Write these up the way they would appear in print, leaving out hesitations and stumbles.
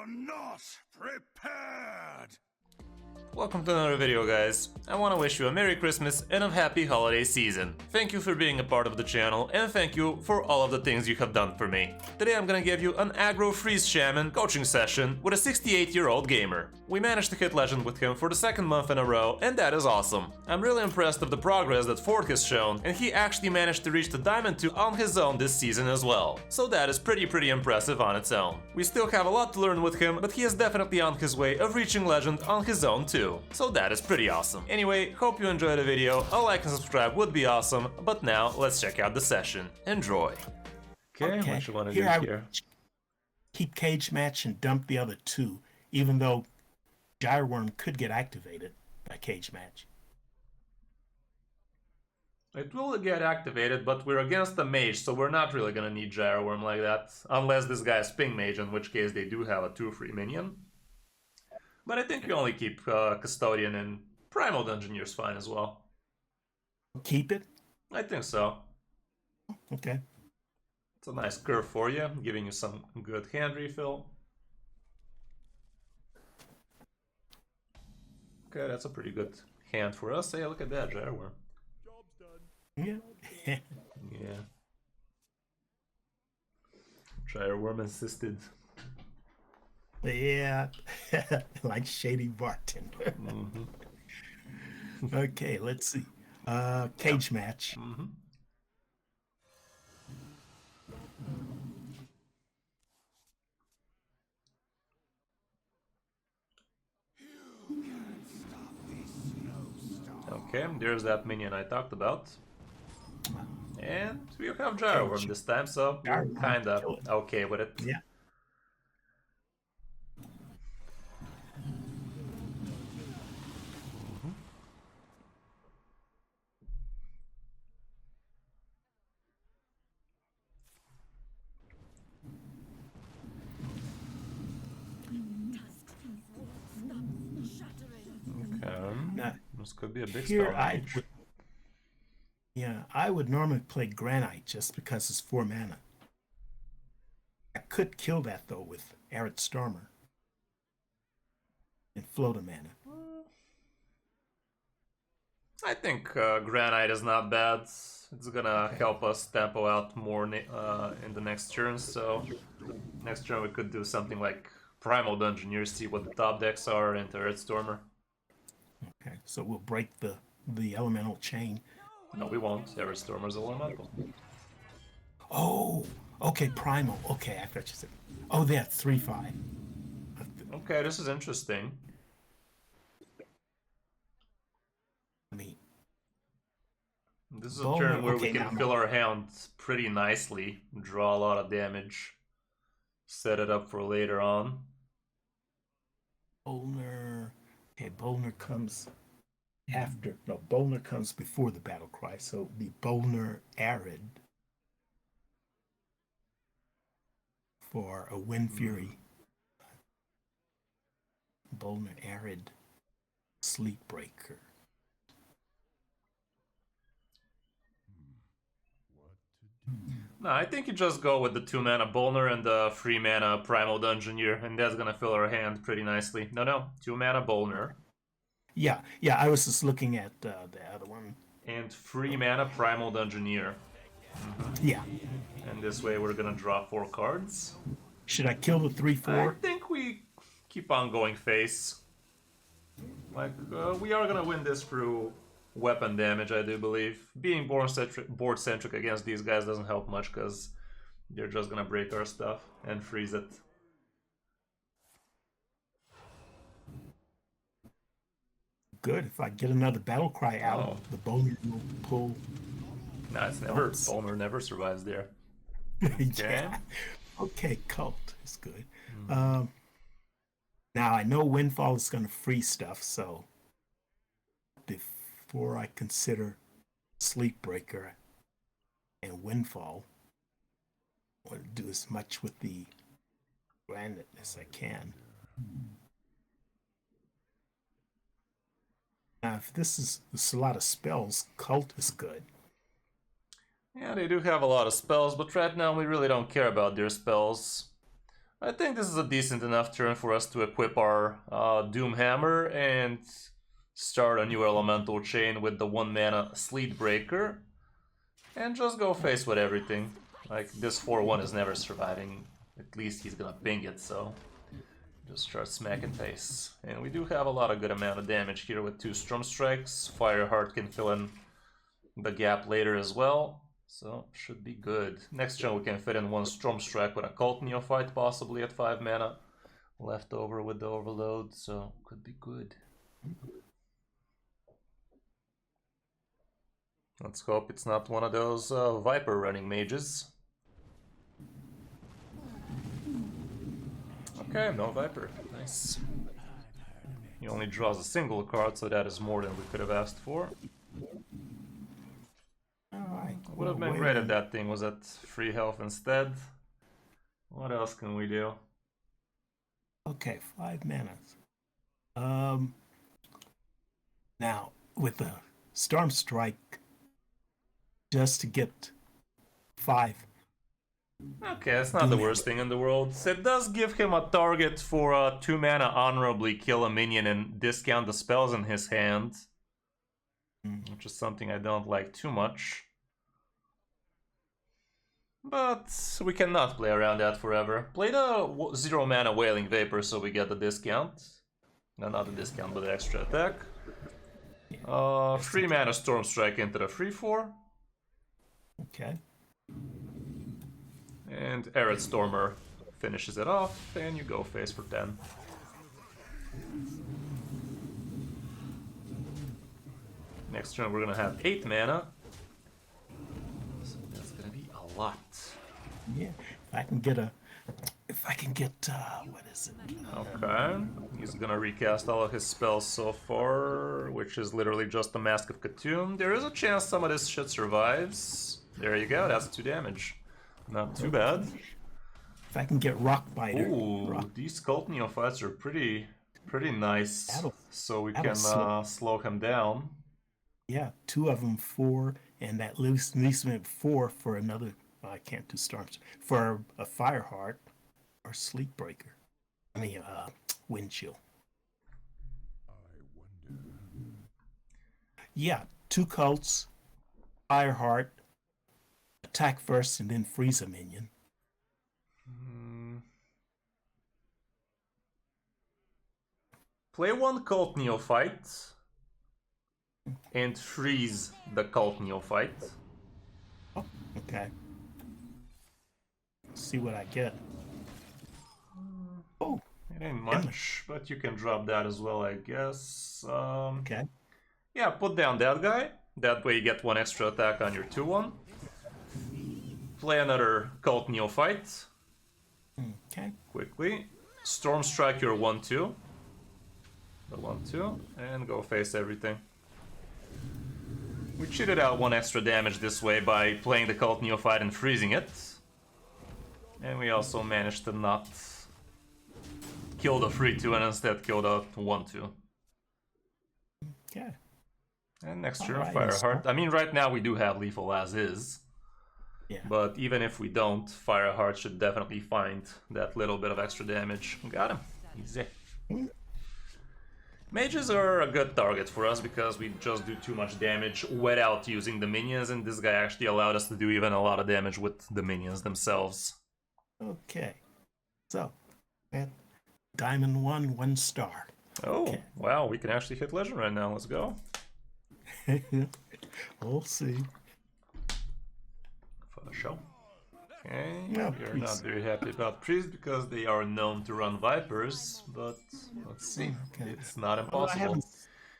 not prepared! Welcome to another video, guys. I want to wish you a Merry Christmas and a Happy Holiday Season. Thank you for being a part of the channel and thank you for all of the things you have done for me. Today I'm gonna give you an Aggro Freeze Shaman Coaching session with a 68-year-old gamer. We managed to hit Legend with him for the second month in a row, and that is awesome. I'm really impressed with the progress that Ford has shown, and he actually managed to reach the Diamond 2 on his own this season as well. So that is pretty impressive on its own. We still have a lot to learn with him, but he is definitely on his way of reaching Legend on his own too. So that is pretty awesome. Anyway, hope you enjoyed the video. A like and subscribe would be awesome, but now let's check out the session. Enjoy. Okay, what you want to do here? Keep Cage Match and dump the other two, even though Gyroworm could get activated by Cage Match. It will get activated, but we're against the Mage, so we're not really gonna need Gyroworm like that. Unless this guy is Ping Mage, in which case they do have a 2-free minion. But I think we only keep Custodian, and Primal Dungeoneer is fine as well. Keep it? I think so. Okay. It's a nice curve for you, giving you some good hand refill. Okay, that's a pretty good hand for us. Hey, look at that, Gyroworm. Job's done. Yeah. Yeah. Gyroworm assisted. Yeah, like Shady Bartender. Okay, let's see. Cage Match. Okay, there's that minion I talked about. And we have Gyroworm this time, so we're kinda okay with it. Yeah. This could be a big Here spell. I would normally play Granite just because it's 4 mana. I could kill that though with Arid Stormer and float a mana. I think Granite is not bad. It's gonna help us tempo out more in the next turn, so next turn we could do something like Primal Dungeoneer, see what the top decks are, and Arid Stormer. Okay, so we'll break the elemental chain. No, we won't. Arid Stormer's elemental. Oh, okay, Primal. Okay, I thought you said. Oh, that's 3/5. Okay, this is interesting. I mean, this is a turn where we can fill our hand pretty nicely, draw a lot of damage, set it up for later on. Bolner. Okay, Bolner comes after. No, Bolner comes before the battle cry. So the Bolner Arid for a Wind Fury. Bolner Arid Sleep Breaker. No, I think you just go with the 2 mana Bolner and the 3 mana Primal Dungeoneer, and that's gonna fill our hand pretty nicely. No, 2 mana Bolner. Yeah, I was just looking at the other one. And 3 mana Primal Dungeoneer. Yeah. And this way we're gonna draw 4 cards. Should I kill the 3/4? I think we keep on going face. Like, we are gonna win this through weapon damage, I do believe. Being board-centric against these guys doesn't help much, because they're just gonna break our stuff and freeze it. Good. If I get another battle cry out, the Bolner will pull. No, it's never. Bolner never survives there. Yeah. Okay, Cult is good. Now I know Windfall is going to freeze stuff, so before I consider Sleepbreaker and Windfall, I want to do as much with the Granite as I can. Now, if this is a lot of spells, Cult is good. Yeah, they do have a lot of spells, but right now we really don't care about their spells. I think this is a decent enough turn for us to equip our Doom Hammer and start a new elemental chain with the 1 mana Sleet Breaker. And just go face with everything. Like, this 4-1 is never surviving. At least he's gonna ping it, so just start smacking face. And we do have a lot of good amount of damage here with 2 Storm Strikes. Fireheart can fill in the gap later as well. So, should be good. Next turn we can fit in 1 Storm Strike with a Cult Neophyte, possibly at 5 mana. Left over with the Overload, so could be good. Let's hope it's not one of those Viper running mages. Okay, no Viper. Nice. He only draws a single card, so that is more than we could have asked for. Alright. Would have been great if that thing was at free health instead. What else can we do? Okay, 5 mana. Now, with the Storm Strike, just to get 5. Okay, that's not the worst thing in the world. It does give him a target for 2 mana honorably kill a minion and discount the spells in his hand. Which is something I don't like too much. But we cannot play around that forever. Play the 0 mana Wailing Vapor so we get the discount. No, not the discount, but the extra attack. 3 mana Storm Strike into the 3/4. Okay. And Arid Stormer finishes it off, and you go face for 10. Next turn we're gonna have 8 mana. So that's gonna be a lot. Yeah. If I can get what is it? Okay. He's gonna recast all of his spells so far, which is literally just the Mask of Khatum. There is a chance some of this shit survives. There you go, that's 2 damage. Not too bad. If I can get Rock Biter. Ooh, these Cult Neophytes are pretty nice. So we can slow him down. Yeah, 2 of them 4, and that leaves me 4 for another. Well, I can't do Storms. For a Fireheart or Sleep Breaker. I mean, Wind Chill. Yeah, 2 cults, Fireheart, attack first, and then freeze a minion. Play 1 Cult Neophyte and freeze the Cult Neophyte. Oh, okay. See what I get. Oh, it ain't much, but you can drop that as well, I guess. Okay. Yeah, put down that guy. That way you get 1 extra attack on your 2/1. Play another Cult Neophyte. Okay. Quickly. Storm Strike your 1/2. The 1/2. And go face everything. We cheated out 1 extra damage this way by playing the Cult Neophyte and freezing it. And we also managed to not kill the 3/2 and instead kill the 1/2. Okay. And next turn, Alright, Fireheart. I mean, right now we do have lethal as is. Yeah. But even if we don't, Fireheart should definitely find that little bit of extra damage. Got him. Easy. Mages are a good target for us because we just do too much damage without using the minions, and this guy actually allowed us to do even a lot of damage with the minions themselves. Okay. So, at Diamond 1, 1 star. Oh, Okay. wow, we can actually hit Legend right now. Let's go. We'll see. For the show. Okay, Yeah, we are Priest. not very happy about Priest because they are known to run Vipers, but let's see. Okay. It's not Well, I impossible. haven't-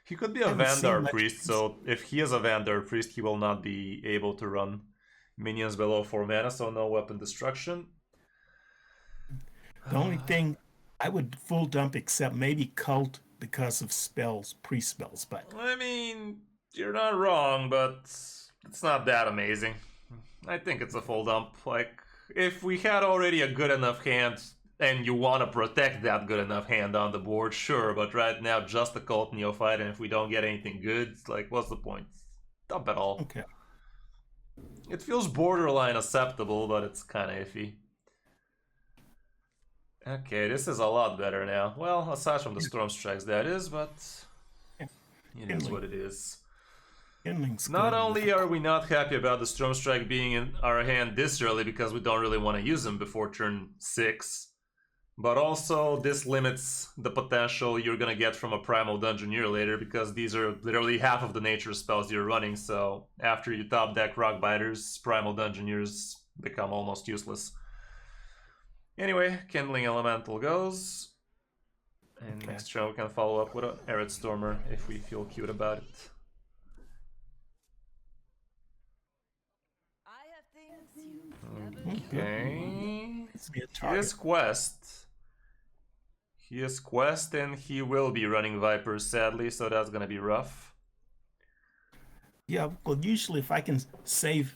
He could be a haven't seen Vandar much Priest, so if he is a Vandar Priest, he will not be able to run minions below 4 mana, so no weapon destruction. The only thing I would full dump except maybe Cult because of spells, pre-spells, but I mean, you're not wrong, but it's not that amazing. I think it's a full dump. Like, if we had already a good enough hand and you want to protect that good enough hand on the board, sure, but right now just a Cult Neophyte, and if we don't get anything good, it's like, what's the point? Dump it all. okay. It feels borderline acceptable, but it's kind of iffy. Okay, this is a lot better now. Well, aside from the storm strikes, that is, but it is what it is. Not only are we not happy about the storm strike being in our hand this early because we don't really want to use them before turn 6, but also this limits the potential you're gonna get from a primal dungeoneer later, because these are literally half of the nature spells you're running, so after you top deck Rockbiters, primal dungeoneers become almost useless. Anyway, Kindling Elemental goes. And next turn we can follow up with an Arid Stormer if we feel cute about it. Okay. His quest. He is quest and he will be running Vipers, sadly, so that's gonna be rough. Yeah, well, usually if I can save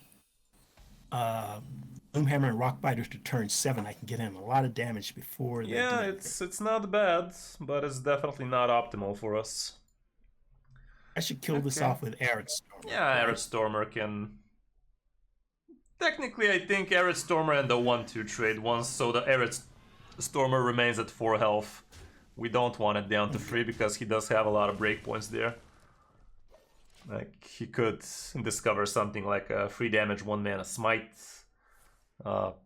Gloomhammer and Rockbiters to turn 7, I can get in a lot of damage before. Yeah, it's not bad, but it's definitely not optimal for us. I should kill this off with Arid Stormer. Yeah, right? Arid Stormer can. Technically, I think Arid Stormer and the 1-2 trade once, so the Arid Stormer remains at 4 health. We don't want it down to 3 because he does have a lot of breakpoints there. Like, he could discover something like a 3 damage, 1 mana smite,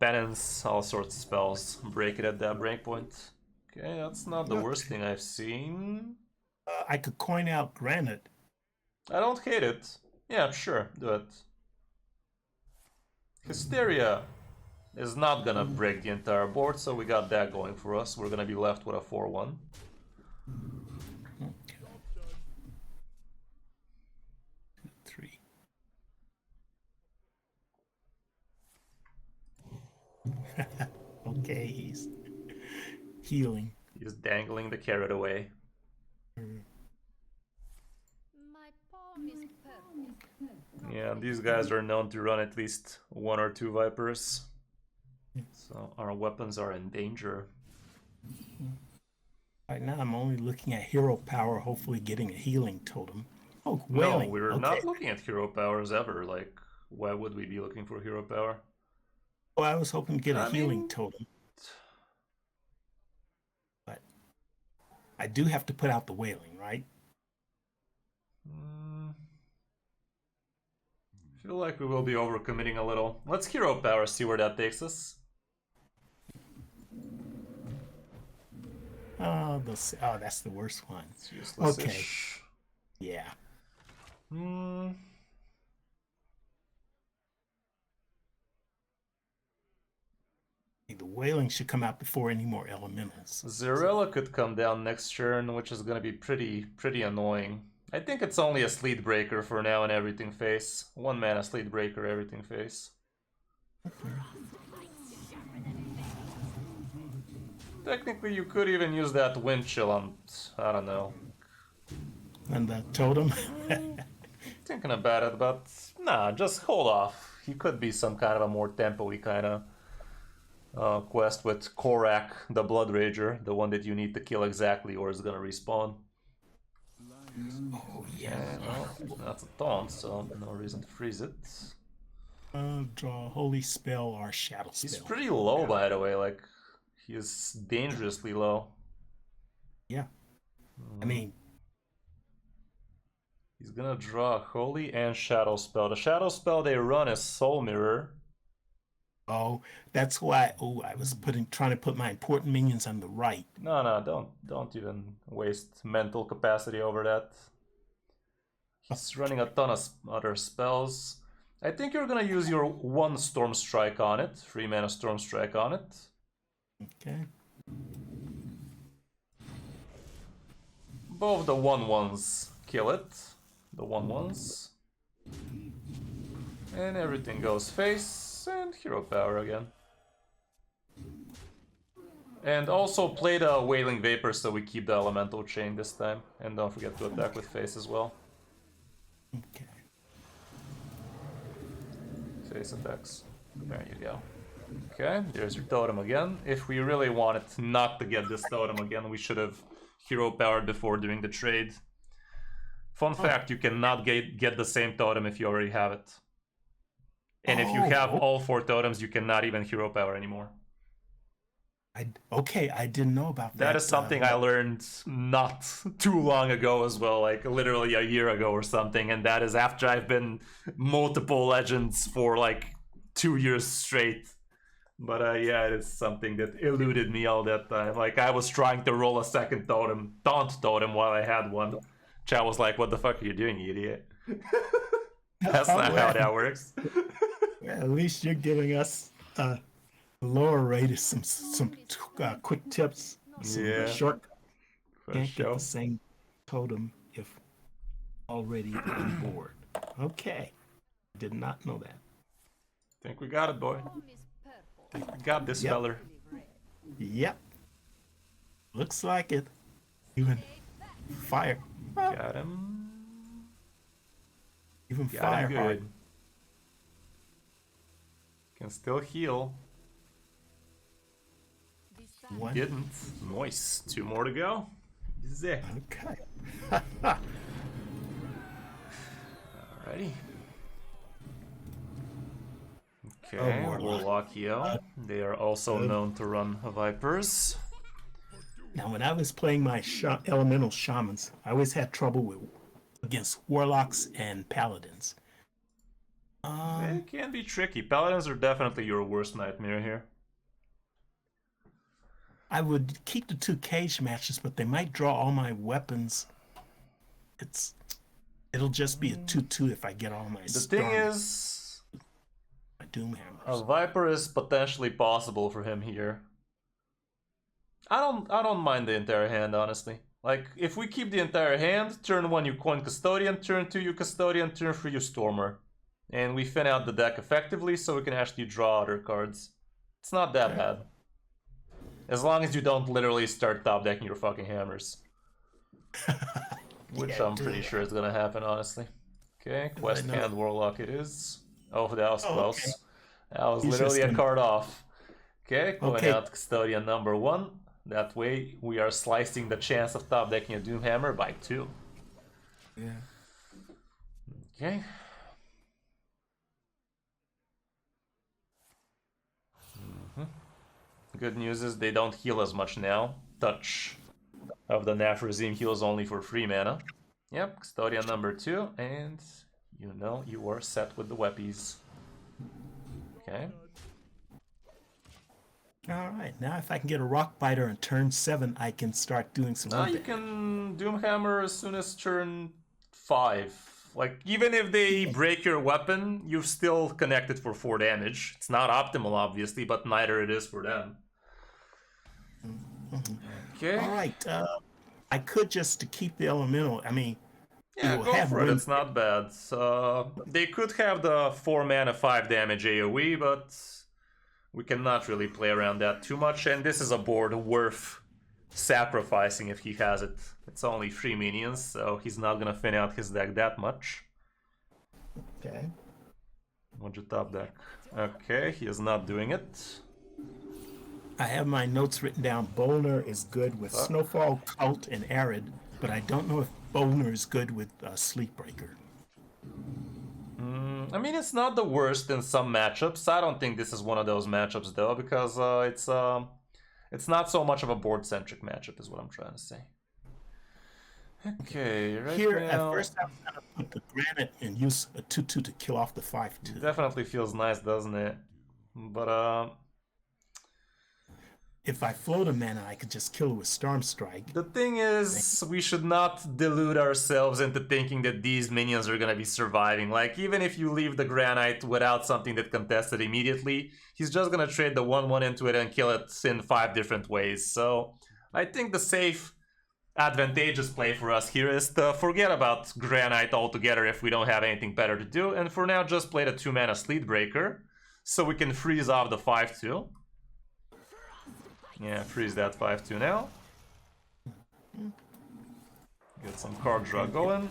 penance, all sorts of spells. Break it at that breakpoint. Okay, that's not the worst thing I've seen. I could coin out Granite. I don't hate it. Yeah, sure, do it. Hysteria is not gonna break the entire board, so we got that going for us. We're gonna be left with a 4-1. Okay, he's healing. He's dangling the carrot away. My palm is purple. Yeah, these guys are known to run at least 1 or 2 Vipers. So our weapons are in danger. Right now I'm only looking at hero power, hopefully getting a healing totem. Oh, whaling. No, we're not looking at hero powers ever. Like, why would we be looking for hero power? Well, I was hoping to get a healing totem. But I do have to put out the wailing, right? I feel like we will be overcommitting a little. Let's hero power, see where that takes us. Oh, that's the worst one. It's useless. Okay. Yeah. The wailing should come out before any more elementals. Zerella could come down next turn, which is gonna be pretty annoying. I think it's only a Sleet Breaker for now in Everything Face. 1 mana Sleet Breaker, Everything Face. Okay. Technically, you could even use that Wind Chill on, I don't know. And the totem? Thinking about it, but nah, just hold off. He could be some kind of a more tempo-y kind of quest with Korak, the Blood Rager, the one that you need to kill exactly or it's gonna respawn. Oh, yeah. Well, that's a taunt, so no reason to freeze it. Draw Holy Spell or Shadow Spell. He's pretty low, by the way, like, he is dangerously low. Yeah. I mean... He's gonna draw Holy and Shadow Spell. The Shadow Spell they run is Soul Mirror. Oh, that's why. Oh, I was trying to put my important minions on the right. No, don't even waste mental capacity over that. He's running a ton of other spells. I think you're gonna use your 1 Storm Strike on it, 3 mana Storm Strike on it. Okay. Both the 1/1s kill it. The 1/1s. And everything goes face. And hero power again. And also play the Wailing Vapor so we keep the elemental chain this time. And don't forget to attack with face as well. Okay. Face attacks. There you go. Okay, there's your totem again. If we really wanted not to get this totem again, we should have hero powered before doing the trade. Fun fact, you cannot get the same totem if you already have it. And if you have all 4 totems, you cannot even hero power anymore. Okay, I didn't know about that. That is something I learned not too long ago as well, like literally a year ago or something, and that is after I've been multiple legends for like 2 years straight. But yeah, it is something that eluded me all that time. Like I was trying to roll a second taunt totem while I had one. Chat was like, "What the fuck are you doing, you idiot?" That's not how that works. At least you're giving us lower rated some quick tips, some short. Can't get the same totem if already on board. Okay, did not know that. Think we got it, boy. Think we got this feller. Yep. Looks like it. Even fire. Got him. Even Got fire him good. Can still heal. One. Didn't. Nice. 2 more to go. Easy. Okay. Alrighty. Okay, Warlock here. They are also known to run Vipers. Now, when I was playing my elemental shamans, I always had trouble against warlocks and paladins. They can be tricky. Paladins are definitely your worst nightmare here. I would keep the 2 cage matches, but they might draw all my weapons. It'll just be a 2/2 if I get all my. The thing is, my doom hammers. A Viper is potentially possible for him here. I don't mind the entire hand, honestly. Like, if we keep the entire hand, turn 1 you coin Custodian, turn 2 you Custodian, turn 3 you Stormer. And we thin out the deck effectively so we can actually draw other cards. It's not that bad. As long as you don't literally start top decking your fucking hammers. Which I'm pretty sure is gonna happen, honestly. Okay, Quest Hand Warlock it is. Oh, that was close. Okay. That was literally a card off. Okay, going out Custodian number 1. That way we are slicing the chance of top decking a Doomhammer by 2. Yeah. Okay. Good news is they don't heal as much now. Touch of the Nerf regime heals only for 3 mana. Yep, Custodian number 2, and you know you are set with the weppies. Okay. Alright, now if I can get a Rock Biter on turn 7, I can start doing some Now you can Doomhammer as soon as turn 5. Like, even if they break your weapon, you've still connected for 4 damage. It's not optimal, obviously, but neither it is for them. Okay. Alright, I could just to keep the elemental, I mean... Yeah, go for it, it's not bad. They could have the 4 mana 5 damage AoE, but we cannot really play around that too much, and this is a board worth sacrificing if he has it. It's only 3 minions, so he's not gonna thin out his deck that much. Okay. What'd you top deck? Okay, he is not doing it. I have my notes written down. Bolner is good with Snowfall, Cult, and Arid, but I don't know if Bolner is good with Sleepbreaker. I mean, it's not the worst in some matchups. I don't think this is one of those matchups, though, because it's not so much of a board-centric matchup, is what I'm trying to say. Okay, right Here, now... at first I was going to put the Granite and use a 2/2 to kill off the 5/2. Definitely feels nice, doesn't it? But, if I float a mana, I could just kill it with Storm Strike. the thing is, we should not delude ourselves into thinking that these minions are gonna be surviving. Like, even if you leave the Granite without something that contested immediately, he's just gonna trade the 1/1 into it and kill it in 5 different ways. So, I think the safe, advantageous play for us here is to forget about Granite altogether if we don't have anything better to do, and for now just play the 2 mana Sleetbreaker, so we can freeze off the 5/2. Yeah, freeze that 5/2 now. Get some card draw going.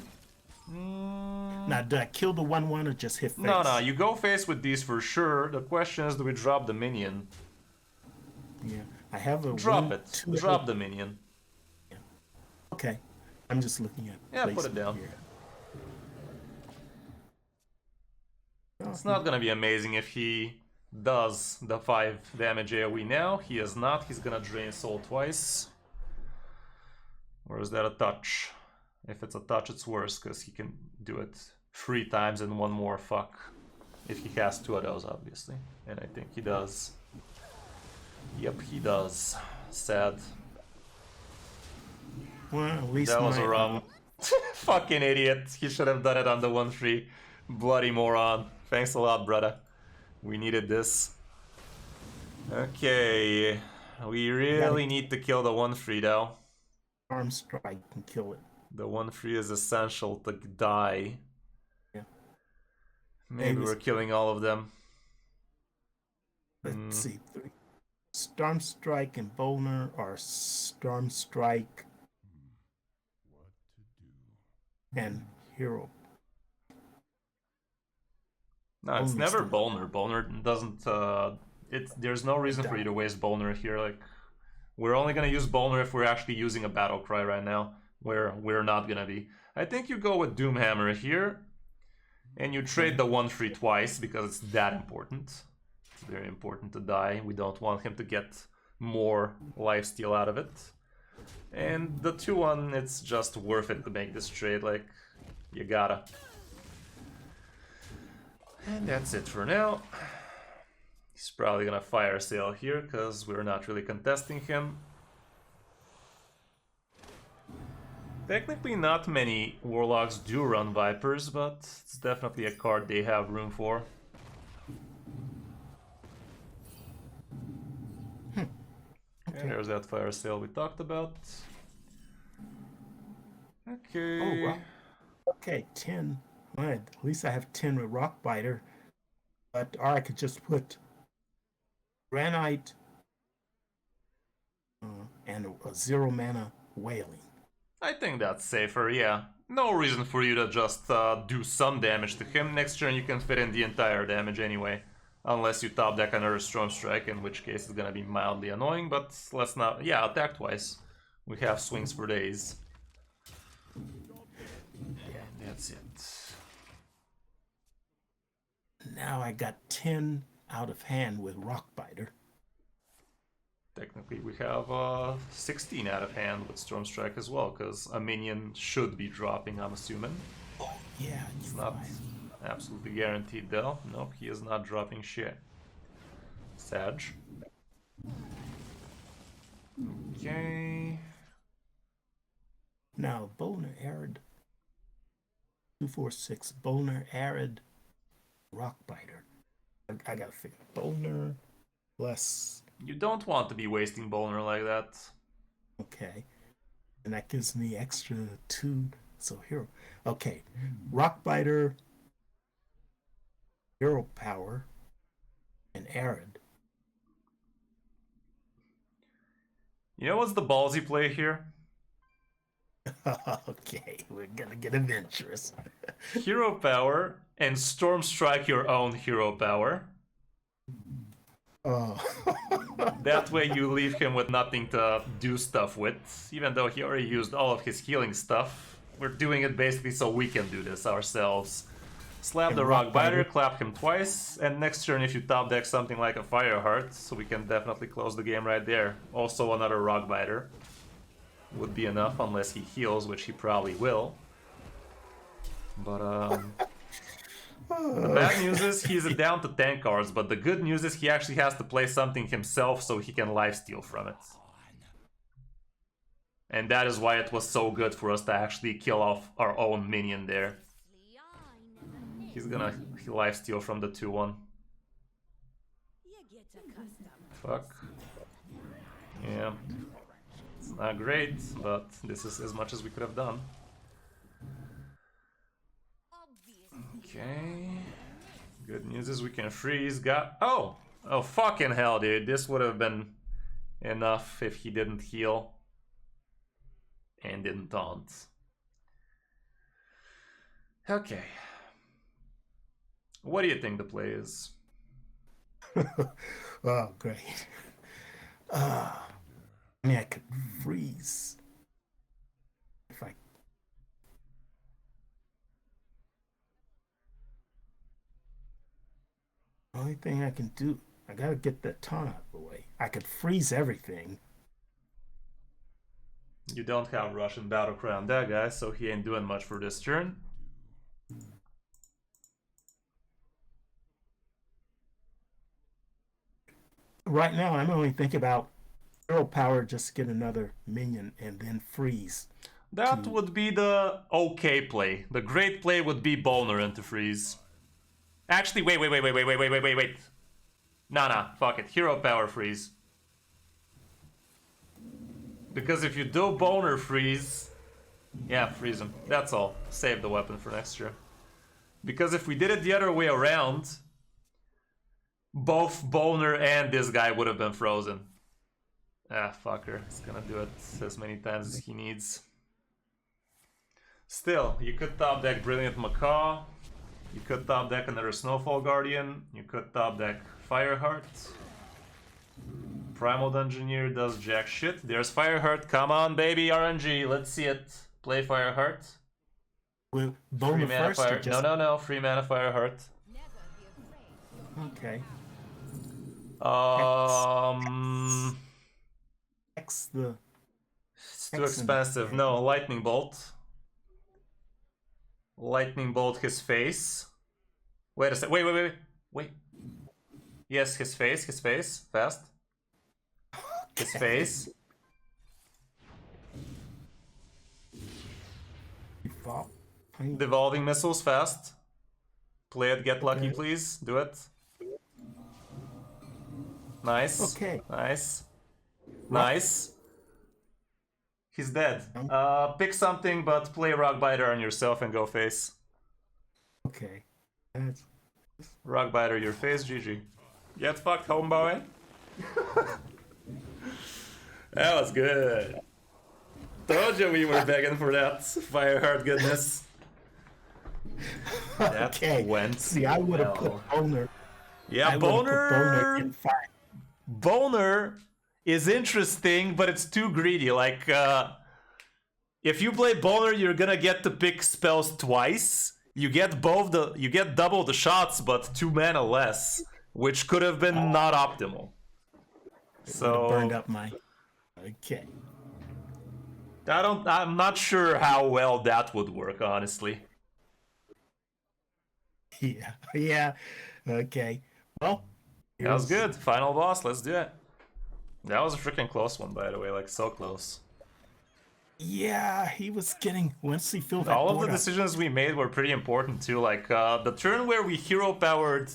Now, do I kill the 1/1 or just hit face? No, you go face with these for sure. The question is, do we drop the minion? Yeah, I have a Drop it. Drop the minion. Yeah. Okay, I'm just looking at. Yeah, put it down. Here. It's not gonna be amazing if he does the 5 damage AoE now. He is not. He's gonna drain soul twice. Or is that a touch? If it's a touch, it's worse, because he can do it 3 times and 1 more fuck. If he has 2 of those, obviously. And I think he does. Yep, he does. Sad. Well, at least That was a wrong. Fucking idiot. He should have done it on the 1-3. Bloody moron. Thanks a lot, brother. We needed this. Okay. We really need to kill the 1-3 though. Arm strike can kill it. The 1-3 is essential to die. Yeah. Maybe we're killing all of them. Let's see. 3. Storm Strike and Bolner, or Storm Strike and Hero. No, it's never Bolner. Bolner doesn't. There's no reason for you to waste Bolner here. Like, we're only gonna use Bolner if we're actually using a battle cry right now, where we're not gonna be. I think you go with Doomhammer here, and you trade the 1-3 twice because it's that important. It's very important to die. We don't want him to get more lifesteal out of it. And the 2-1, it's just worth it to make this trade. Like, you gotta. And that's it for now. He's probably gonna fire sale here because we're not really contesting him. Technically not many Warlocks do run Vipers, but it's definitely a card they have room for. Okay, there's that fire sale we talked about. Okay. Oh, wow. Okay, 10. Well, at least I have 10 with Rockbiter. But, or I could just put Granite and a 0 mana Wailing. I think that's safer, yeah. No reason for you to just do some damage to him. Next turn you can fit in the entire damage anyway. Unless you top deck another Storm Strike, in which case it's gonna be mildly annoying, but let's not... Yeah, attack twice. We have swings for days. Yeah, that's it. Now I got 10 out of hand with Rockbiter. Technically we have 16 out of hand with Storm Strike as well, because a minion should be dropping, I'm assuming. Oh, yeah. It's not absolutely guaranteed though. Nope, he is not dropping shit. Sag. Okay. Now, Bolner, Arid. 246. Bolner, Arid, Rockbiter. I gotta figure. Bolner plus... You don't want to be wasting Bolner like that. Okay. And that gives me extra 2. So hero. Okay. Rockbiter, Hero Power, and Arid. You know what's the ballsy play here? Okay, we're gonna get adventurous. Hero Power and Storm Strike your own Hero Power. Oh. That way you leave him with nothing to do stuff with, even though he already used all of his healing stuff. We're doing it basically so we can do this ourselves. Slap the Rockbiter, clap him twice, and next turn if you top deck something like a Fireheart, so we can definitely close the game right there. Also another Rockbiter would be enough, unless he heals, which he probably will. But the bad news is he's down to 10 cards, but the good news is he actually has to play something himself so he can lifesteal from it. And that is why it was so good for us to actually kill off our own minion there. He's gonna lifesteal from the 2-1. Fuck. Yeah. It's not great, but this is as much as we could have done. Okay. Good news is we can freeze. Oh, fucking hell, dude. This would have been enough if he didn't heal and didn't taunt. Okay. What do you think the play is? Oh, great. I mean, I could freeze. If I... Only thing I can do, I gotta get that taunt out of the way. I could freeze everything. You don't have Russian Battlecry on that guy, so he ain't doing much for this turn. Right now, I'm only thinking about hero power just to get another minion and then freeze. That would be the okay play. The great play would be Boner into freeze. Actually, wait. Nah, fuck it. Hero power freeze. Because if you do Boner freeze... Yeah, freeze him. That's all. Save the weapon for next year. Because if we did it the other way around, both Boner and this guy would have been frozen. Ah, fucker. He's gonna do it as many times as he needs. Still, you could top deck Brilliant Macaw. You could top deck another Snowfall Guardian. You could top deck Fireheart. Primal Dungeoneer does jack shit. There's Fireheart. Come on, baby, RNG. Let's see it. Play Fireheart. Well, Free Boner mana first fire. or just... No. Free mana Fireheart. Okay. X the... It's too expensive. No, Lightning Bolt. Lightning Bolt his face. Wait a sec. Wait. Yes, his face. Fast. His face. Devolving Missiles, fast. Play it, get lucky, please. Do it. Nice. Okay. Nice. He's dead. Pick something, but play Rockbiter on yourself and go face. Okay. That's... Rockbiter your face, GG. Get fucked, homeboy. That was good. Told you we were begging for that Fireheart goodness. That went See, I would have put Boner. Yeah, Boner is interesting, but it's too greedy. Like, if you play Boner, you're gonna get to pick spells twice. You get double the shots, but 2 mana less, which could have been not optimal. So burned up my... Okay. I'm not sure how well that would work, honestly. Yeah. Okay. Well, that was good. Final boss. Let's do it. That was a freaking close one, by the way. Like, so close. Yeah, he was getting... Once he filled that all of board the up. decisions we made were pretty important too. Like, the turn where we hero powered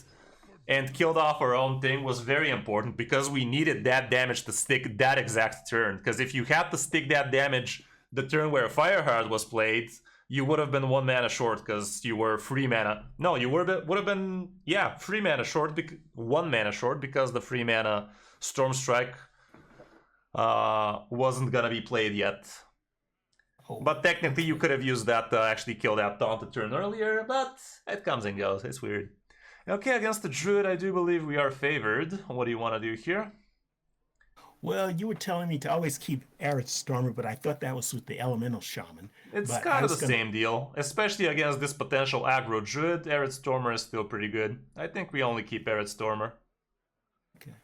and killed off our own thing was very important because we needed that damage to stick that exact turn. Because if you had to stick that damage the turn where Fireheart was played, you would have been 1 mana short because you were 3 mana. No, you would have been 3 mana short, 1 mana short because the 3 mana Storm Strike wasn't gonna be played yet. But technically you could have used that to actually kill that taunted turn earlier, but it comes and goes. It's weird. Okay, against the Druid, I do believe we are favored. What do you want to do here? Well, you were telling me to always keep Arid Stormer, but I thought that was with the Elemental Shaman. It's kind of the same deal, especially against this potential aggro Druid. Arid Stormer is still pretty good. I think we only keep Arid Stormer. Okay.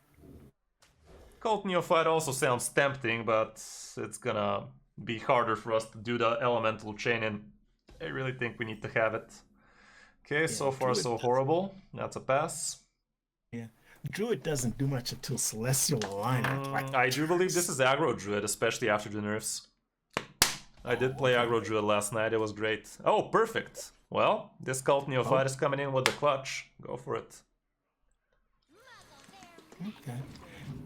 Cult Neophyte also sounds tempting, but it's gonna be harder for us to do the Elemental chain, and I really think we need to have it. Okay, so far so horrible. That's a pass. Yeah. Druid doesn't do much until Celestial Alignment. I do believe this is aggro Druid, especially after the nerfs. I did play aggro Druid last night, it was great. Oh, perfect. Well, this Cult Neophyte is coming in with the clutch. Go for it. Okay.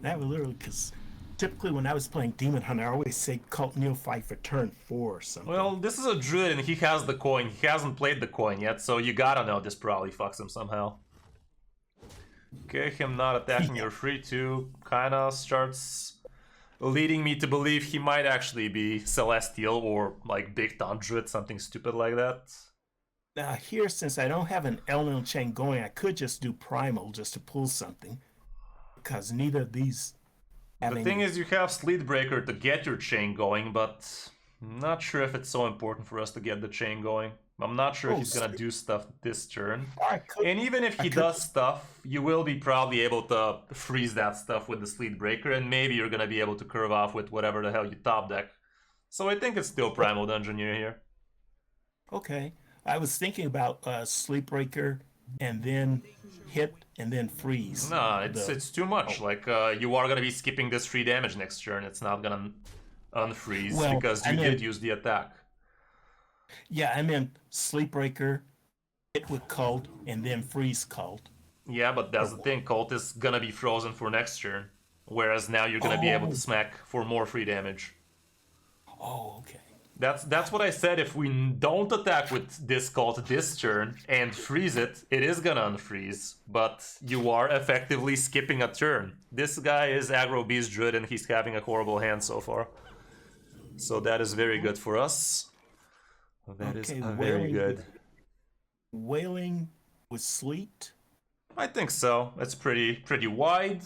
That was literally because typically when I was playing Demon Hunter, I always say Cult Neophyte for turn 4 or something. Well, this is a Druid and he has the coin. He hasn't played the coin yet, so you gotta know this probably fucks him somehow. Okay, him not attacking your free 2 kinda starts leading me to believe he might actually be Celestial or like Big Taunt Druid, something stupid like that. Now here, since I don't have an Elemental Chain going, I could just do Primal just to pull something. Because neither of these... The thing is, you have Sleetbreaker to get your chain going, but I'm not sure if it's so important for us to get the chain going. I'm not sure if Oh, he's gonna do stuff this turn. I could- And even if I he could- does stuff, you will be probably able to freeze that stuff with the Sleet Breaker, and maybe you're gonna be able to curve off with whatever the hell you top deck. So I think it's still Primal Dungeoneer here. Okay. I was thinking about Sleepbreaker and then hit and then freeze. No, it's too much. Oh. Like, you are gonna be skipping this 3 damage next turn. It's not gonna unfreeze Well, because you did use the attack. Yeah, I meant Sleepbreaker, hit with Cult, and then freeze Cult. Yeah, but that's the thing. Cult is gonna be frozen for next turn. Whereas now you're gonna be able to smack for more free damage. Oh, okay. That's what I said. If we don't attack with this Cult this turn and freeze it, it is gonna unfreeze. But you are effectively skipping a turn. This guy is Aggro Beast Druid and he's having a horrible hand so far. So that is very good for us. That is very good. Wailing with Sleet? I think so. It's pretty wide.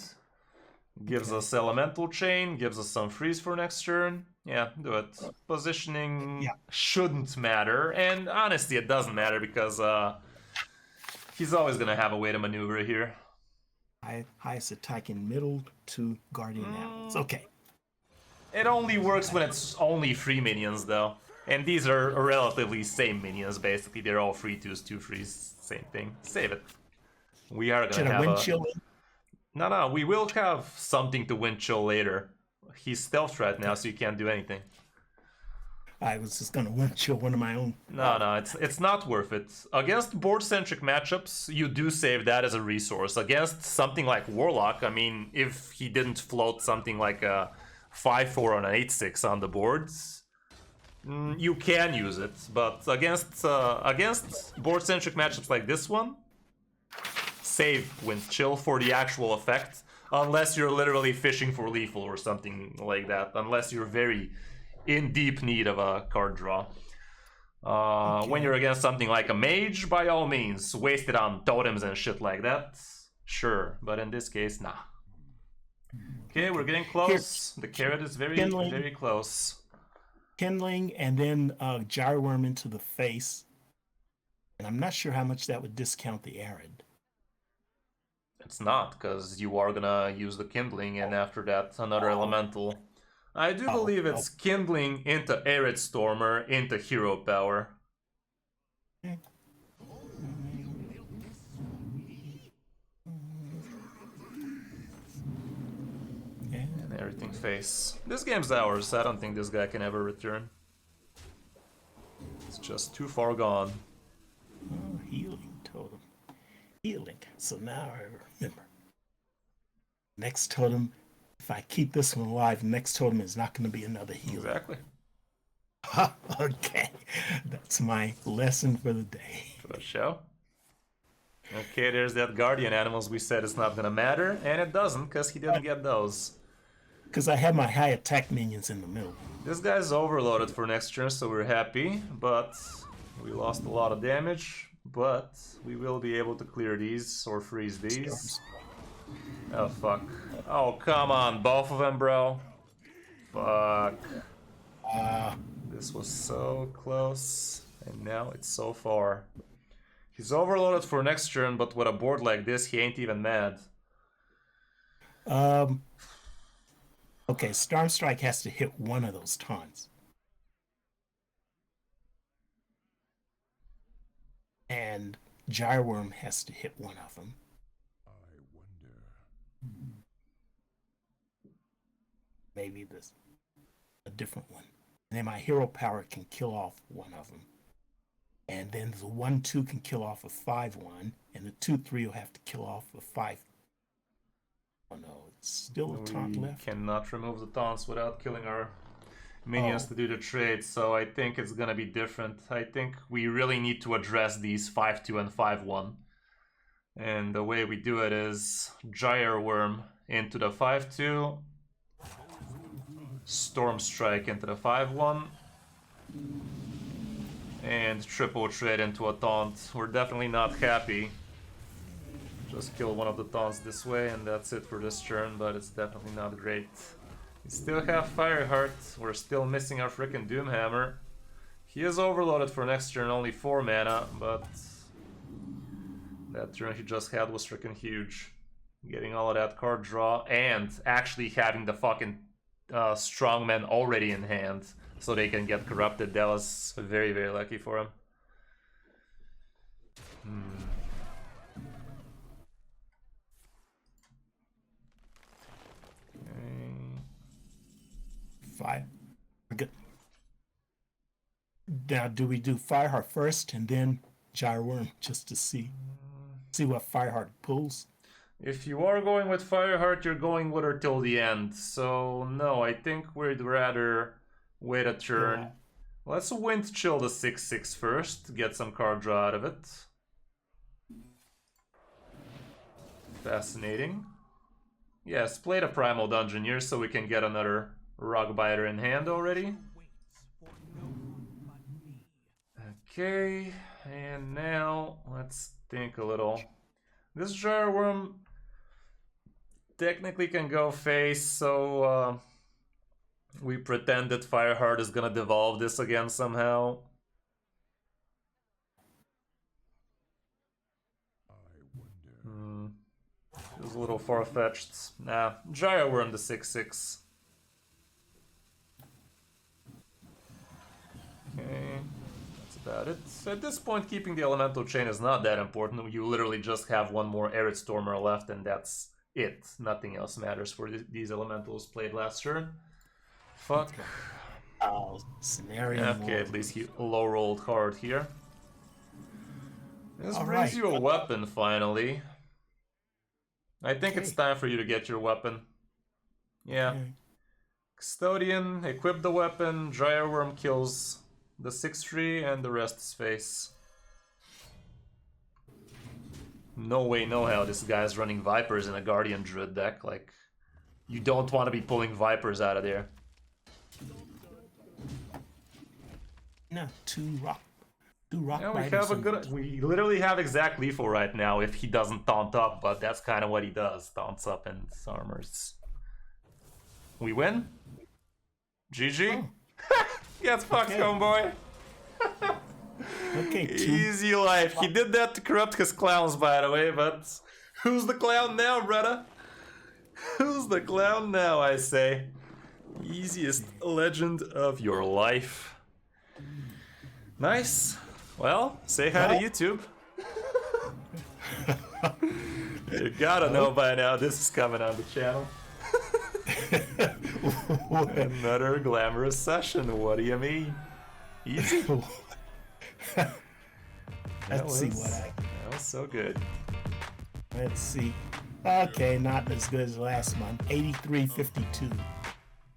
Gives us Elemental Chain, gives us some freeze for next turn. Yeah, do it. Positioning shouldn't matter, and honestly it doesn't matter because he's always gonna have a way to maneuver here. Highest attack in middle to Guardian Animals. Okay. It only works when it's only 3 minions though. And these are relatively same minions basically. They're all 3/2s, 2/3s, same thing. Save it. We are Should gonna I have wind chill in? No, we will have something to wind chill later. He's stealth right now, so you can't do anything. I was just gonna wind chill one of my own. No, it's not worth it. Against board-centric matchups, you do save that as a resource. Against something like Warlock, I mean, if he didn't float something like a 5/4 or an 8/6 on the boards, you can use it. But against board-centric matchups like this one, save wind chill for the actual effect. Unless you're literally fishing for lethal or something like that. Unless you're very in deep need of a card draw. When you're against something like a mage, by all means, waste it on totems and shit like that. Sure, but in this case, nah. Okay, we're getting close. The carrot is very close. Kindling and then Gyroworm into the face. And I'm not sure how much that would discount the Arid. It's not, because you are gonna use the Kindling, and after that, another Elemental. I do believe it's Kindling into Arid Stormer into Hero Power. And everything face. This game's ours. I don't think this guy can ever return. It's just too far gone. Oh, healing totem. Healing. So now I remember. Next totem, if I keep this one alive, next totem is not going to be another healer. Exactly. Okay. That's my lesson for the day. For the show. Okay, there's that Guardian Animals we said it's not gonna matter, and it doesn't, because he didn't get those. Because I have my high attack minions in the middle. This guy's overloaded for next turn, so we're happy, but we lost a lot of damage. But we will be able to clear these, or freeze these. Oh, fuck. Oh, come on, both of them, bro. Fuck. This was so close, and now it's so far. He's overloaded for next turn, but with a board like this, he ain't even mad. Okay, Storm Strike has to hit one of those taunts. And Gyroworm has to hit one of them. I wonder. Maybe this a different one. And then my hero power can kill off one of them. And then the 1/2 can kill off a 5/1, and the 2/3 will have to kill off a 5. Oh no, it's still a taunt left. Cannot remove the taunts without killing our minions to do the trade, so I think it's gonna be different. I think we really need to address these 5/2 and 5/1. And the way we do it is Gyroworm into the 5/2, Storm Strike into the 5/1, and triple trade into a taunt. We're definitely not happy. Just kill one of the taunts this way, and that's it for this turn, but it's definitely not great. We still have Fireheart. We're still missing our frickin' Doomhammer. He is overloaded for next turn, only 4 mana, but that turn he just had was freaking huge. Getting all of that card draw and actually having the fucking strongman already in hand so they can get corrupted. That was very, very lucky for him. Fire. Good. Now, do we do Fireheart first and then Gyroworm just to see what Fireheart pulls? If you are going with Fireheart, you're going with her till the end. So no, I think we'd rather wait a turn. Yeah. Let's Wind Chill the 6/6 first, get some card draw out of it. Fascinating. Yes, play the Primal Dungeoneer so we can get another Rockbiter in hand already. Okay, and now let's think a little. This Gyroworm technically can go face, so we pretend that Fireheart is gonna devolve this again somehow. Feels a little far-fetched. Nah, Gyroworm the 6/6. Okay, that's about it. So at this point, keeping the Elemental Chain is not that important. You literally just have one more Arid Stormer left, and that's it. Nothing else matters for these Elementals played last turn. Fuck. Oh, scenario. Okay, at least he low-rolled hard here. This All brings right. you a weapon, finally. I think it's Okay. time for you to get your weapon. Yeah. Okay. Custodian, equip the weapon, Gyroworm kills the 6/3, and the rest is face. No way, no how this guy's running Vipers in a Guardian Druid deck. Like, you don't want to be pulling Vipers out of there. No, two rock Yeah, we biters have a and- good. We literally have exact lethal right now if he doesn't taunt up, but that's kind of what he does. Taunts up and armors. We win? GG? Get fucked, Okay. homeboy. Okay, two. Easy life. He did that to corrupt his clowns, by the way, but who's the clown now, brother? Who's the clown now, I say? Easiest legend of your life. Nice. Well, say hi to YouTube. You gotta know by now this is coming on the channel. Another glamorous session, what do you mean? Easy. Let's see what That was so good. let's see. Okay, not as good as last month. 83.52.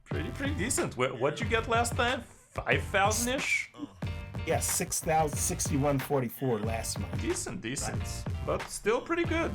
Pretty decent. What'd you get last time? 5,000-ish? Yeah, 6,061.44 last month. Decent. But still pretty good.